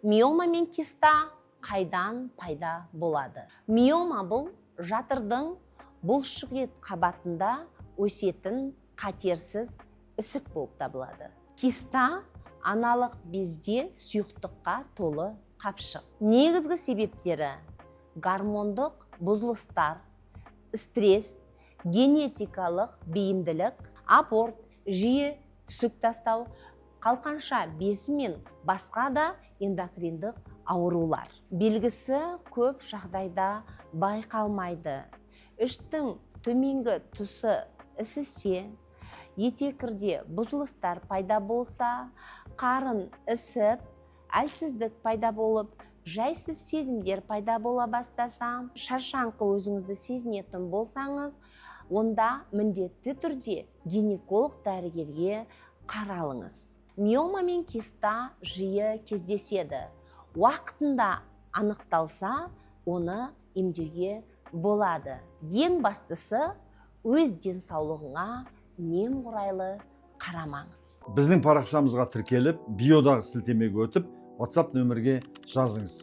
Миома мен киста қайдан пайда болады? Миома бұл жатырдың бұлшықет қабатында өсетін қатерсіз ісік болып табылады. Киста аналық безде сұйықтыққа толы қапшық. Негізгі себептері гормондық бұзылыстар, стресс, генетикалық бейімділік, аборт, жиі түсік тастау, қалқанша безі мен басқа да эндокриндік аурулар. Белгісі көп жағдайда байқалмайды. Іштің төменгі тұсы ісісе, етекірде бұзылыстар пайда болса, қарын ісіп, әлсіздік пайда болып, жайсыз сезімдер пайда бола бастаса, шаршаңқы өзіңізді сезінетін болсаңыз, онда міндетті түрде гинеколог дәрігерге қаралыңыз. Миома мен киста жиі кездеседі. Уақытында анықталса, оны емдеуге болады. Ең бастысы, өз денсаулығыңа немқұрайлы қарамаңыз. Біздің парақшамызға тіркеліп, биодағы сілтемеге өтіп, WhatsApp нөмірге жазыңыз.